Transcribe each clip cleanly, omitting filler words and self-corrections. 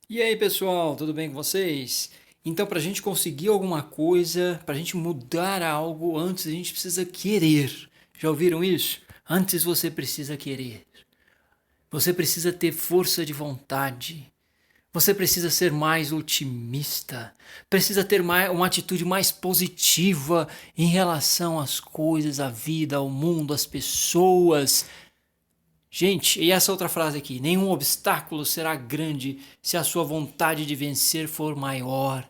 E aí, pessoal, tudo bem com vocês? Então, para a gente conseguir alguma coisa, para a gente mudar algo, antes a gente precisa querer. Já ouviram isso? Antes você precisa querer. Você precisa ter força de vontade. Você precisa ser mais otimista. Precisa ter uma atitude mais positiva em relação às coisas, à vida, ao mundo, às pessoas. Gente, e essa outra frase aqui: nenhum obstáculo será grande se a sua vontade de vencer for maior.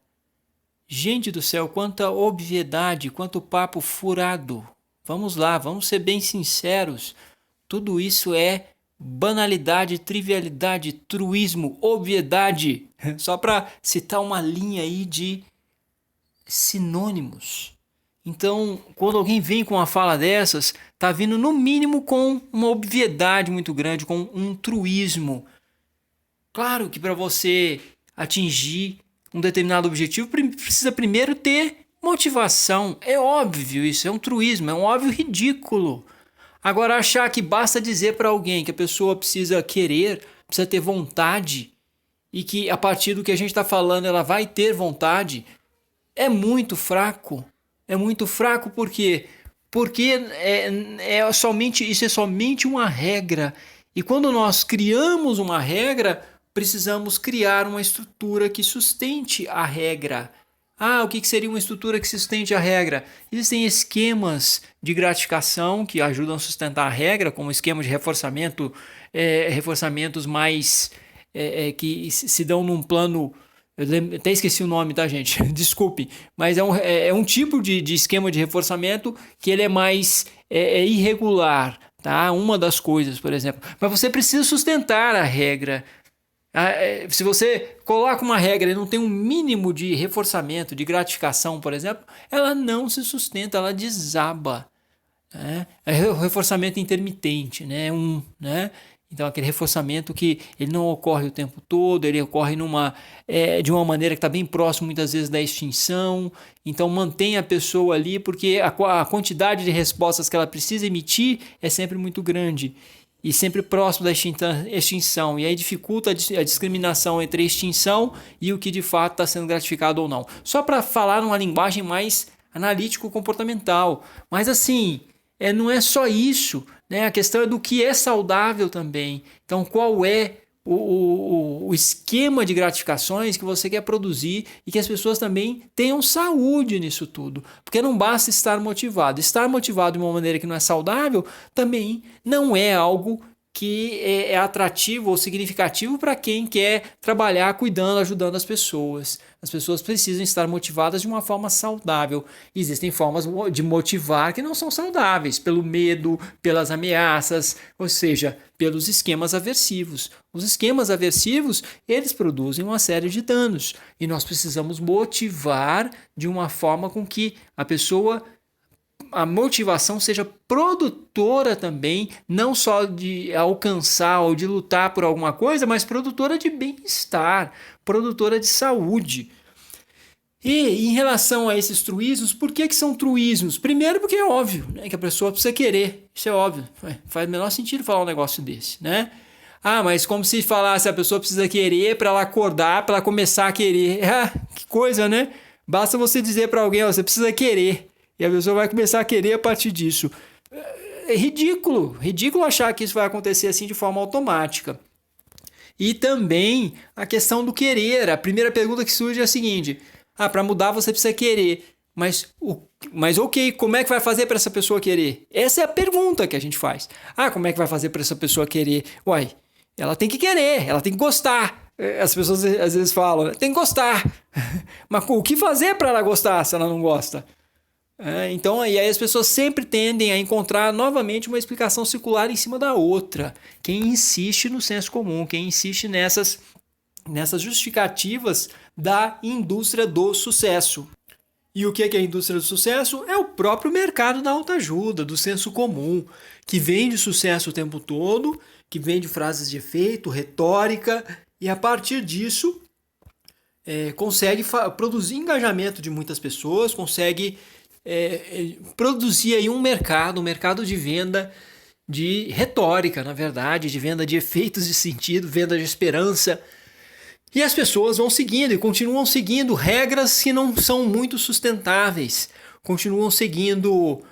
Gente do céu, quanta obviedade, quanto papo furado. Vamos lá, vamos ser bem sinceros. Tudo isso é banalidade, trivialidade, truísmo, obviedade. Só para citar uma linha aí de sinônimos. Então, quando alguém vem com uma fala dessas, tá vindo no mínimo com uma obviedade muito grande, com um truísmo. Claro que para você atingir um determinado objetivo, precisa primeiro ter motivação. É óbvio isso, é um truísmo, é um óbvio ridículo. Agora, achar que basta dizer para alguém que a pessoa precisa querer, precisa ter vontade, e que a partir do que a gente está falando ela vai ter vontade, é muito fraco. É muito fraco por quê? Porque isso é somente uma regra. E quando nós criamos uma regra, precisamos criar uma estrutura que sustente a regra. Ah, o que seria uma estrutura que sustente a regra? Existem esquemas de gratificação que ajudam a sustentar a regra, como esquema de reforçamento, reforçamentos mais que se dão num plano. Até esqueci o nome, tá, gente? Desculpe. Mas é um tipo de esquema de reforçamento que ele é mais irregular, tá? Uma das coisas, por exemplo. Mas você precisa sustentar a regra. Se você coloca uma regra e não tem um mínimo de reforçamento, de gratificação, por exemplo, ela não se sustenta, ela desaba. Né? É o reforçamento intermitente, né? Então aquele reforçamento que ele não ocorre o tempo todo, ele ocorre de uma maneira que está bem próximo muitas vezes da extinção. Então mantém a pessoa ali porque a quantidade de respostas que ela precisa emitir é sempre muito grande e sempre próximo da extinção. E aí dificulta a discriminação entre a extinção e o que de fato está sendo gratificado ou não. Só para falar numa linguagem mais analítico-comportamental. Mas assim, não é só isso, né? A questão é do que é saudável também. Então, qual é o esquema de gratificações que você quer produzir e que as pessoas também tenham saúde nisso tudo. Porque não basta estar motivado. Estar motivado de uma maneira que não é saudável também não é algo que é atrativo ou significativo para quem quer trabalhar cuidando, ajudando as pessoas. As pessoas precisam estar motivadas de uma forma saudável. Existem formas de motivar que não são saudáveis, pelo medo, pelas ameaças, ou seja, pelos esquemas aversivos. Os esquemas aversivos, eles produzem uma série de danos e nós precisamos motivar de uma forma com que a motivação seja produtora também, não só de alcançar ou de lutar por alguma coisa, mas produtora de bem-estar, produtora de saúde. E em relação a esses truísmos, por que são truísmos? Primeiro porque é óbvio, né, que a pessoa precisa querer, isso é óbvio, faz o menor sentido falar um negócio desse, né? Ah, mas como se falasse a pessoa precisa querer para ela acordar, para ela começar a querer. Ah, que coisa, né? Basta você dizer para alguém, ó, você precisa querer. E a pessoa vai começar a querer a partir disso. É ridículo, ridículo achar que isso vai acontecer assim de forma automática. E também a questão do querer. A primeira pergunta que surge é a seguinte: ah, para mudar você precisa querer. Mas ok, como é que vai fazer para essa pessoa querer? Essa é a pergunta que a gente faz. Ah, como é que vai fazer para essa pessoa querer? Uai, ela tem que querer, ela tem que gostar. As pessoas às vezes falam, tem que gostar. Mas o que fazer para ela gostar se ela não gosta? Então, e aí as pessoas sempre tendem a encontrar novamente uma explicação circular em cima da outra. Quem insiste no senso comum, quem insiste nessas justificativas da indústria do sucesso. E o que é a indústria do sucesso? É o próprio mercado da autoajuda, do senso comum, que vende sucesso o tempo todo, que vende frases de efeito, retórica, e a partir disso consegue produzir engajamento de muitas pessoas, consegue produzir aí um mercado de venda de retórica, na verdade, de venda de efeitos de sentido, venda de esperança. E as pessoas vão seguindo e continuam seguindo regras que não são muito sustentáveis, continuam seguindo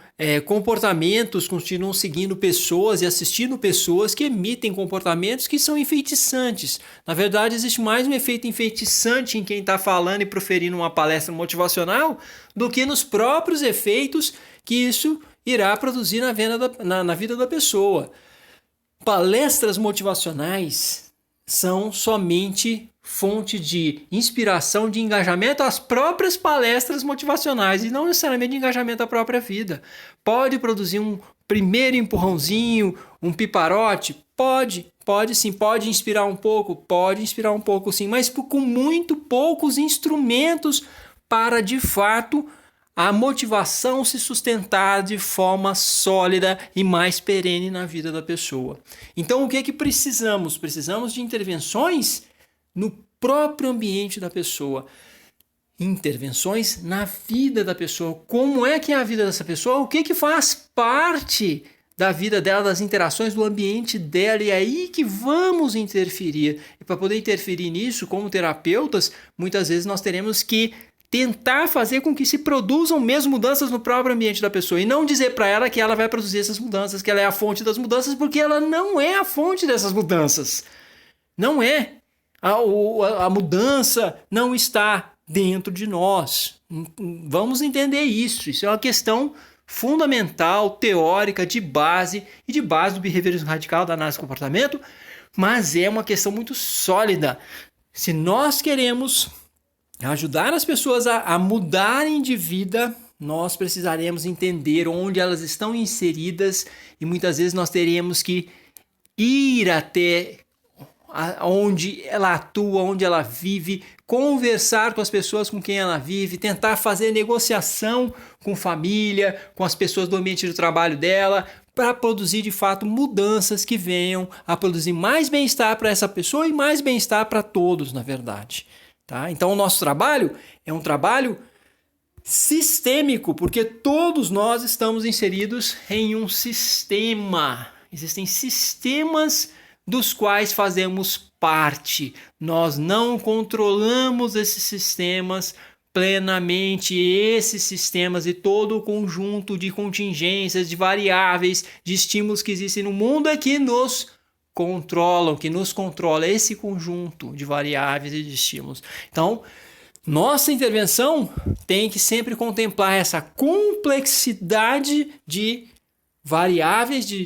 comportamentos, continuam seguindo pessoas e assistindo pessoas que emitem comportamentos que são enfeitiçantes. Na verdade, existe mais um efeito enfeitiçante em quem está falando e proferindo uma palestra motivacional do que nos próprios efeitos que isso irá produzir na vida da pessoa. Palestras motivacionais são somente fonte de inspiração, de engajamento às próprias palestras motivacionais e não necessariamente de engajamento à própria vida. Pode produzir um primeiro empurrãozinho, um piparote? Pode sim, pode inspirar um pouco sim, mas com muito poucos instrumentos para de fato a motivação se sustentar de forma sólida e mais perene na vida da pessoa. Então, o que é que precisamos? Precisamos de intervenções no próprio ambiente da pessoa. Intervenções na vida da pessoa. Como é que é a vida dessa pessoa? O que faz parte da vida dela, das interações do ambiente dela? E é aí que vamos interferir. E para poder interferir nisso, como terapeutas, muitas vezes nós teremos que tentar fazer com que se produzam mesmo mudanças no próprio ambiente da pessoa e não dizer para ela que ela vai produzir essas mudanças, que ela é a fonte das mudanças, porque ela não é a fonte dessas mudanças. Não é. A mudança não está dentro de nós. Vamos entender isso. Isso é uma questão fundamental, teórica, de base do behaviorismo radical, da análise do comportamento, mas é uma questão muito sólida. Se nós queremos ajudar as pessoas a mudarem de vida, nós precisaremos entender onde elas estão inseridas e muitas vezes nós teremos que ir até onde ela atua, onde ela vive, conversar com as pessoas com quem ela vive, tentar fazer negociação com família, com as pessoas do ambiente de trabalho dela, para produzir de fato mudanças que venham a produzir mais bem-estar para essa pessoa e mais bem-estar para todos, na verdade. Tá? Então o nosso trabalho é um trabalho sistêmico, porque todos nós estamos inseridos em um sistema. Existem sistemas dos quais fazemos parte. Nós não controlamos esses sistemas plenamente. Esses sistemas e todo o conjunto de contingências, de variáveis, de estímulos que existem no mundo é que nos controla esse conjunto de variáveis e de estímulos. Então, nossa intervenção tem que sempre contemplar essa complexidade de variáveis, de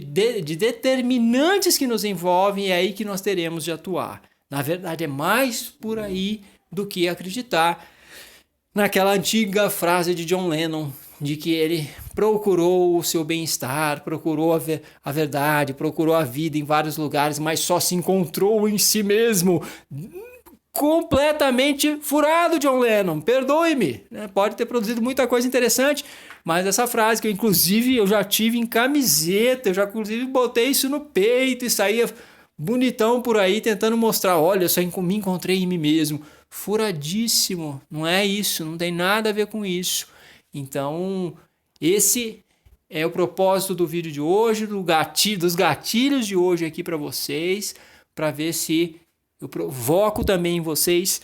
determinantes que nos envolvem, e é aí que nós teremos de atuar. Na verdade, é mais por aí do que acreditar naquela antiga frase de John Lennon, de que ele procurou o seu bem-estar, procurou a verdade, procurou a vida em vários lugares, mas só se encontrou em si mesmo. Completamente furado, John Lennon, perdoe-me, né? Pode ter produzido muita coisa interessante, mas essa frase que eu já tive em camiseta, eu já inclusive botei isso no peito e saía bonitão por aí tentando mostrar, olha, eu só me encontrei em mim mesmo. Furadíssimo, não é isso, não tem nada a ver com isso. Então, esse é o propósito do vídeo de hoje, dos gatilhos de hoje aqui para vocês, para ver se eu provoco também em vocês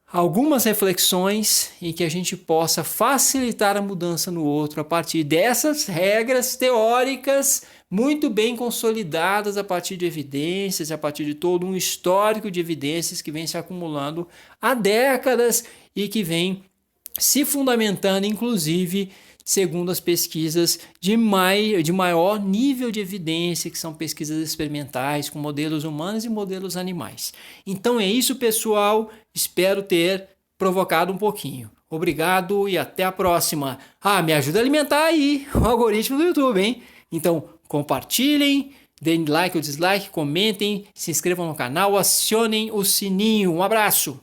algumas reflexões e que a gente possa facilitar a mudança no outro a partir dessas regras teóricas muito bem consolidadas, a partir de evidências, a partir de todo um histórico de evidências que vem se acumulando há décadas e que vem se fundamentando, inclusive, segundo as pesquisas de maior nível de evidência, que são pesquisas experimentais com modelos humanos e modelos animais. Então é isso, pessoal. Espero ter provocado um pouquinho. Obrigado e até a próxima. Me ajuda a alimentar aí o algoritmo do YouTube, hein? Então, compartilhem, deem like ou dislike, comentem, se inscrevam no canal, acionem o sininho. Um abraço!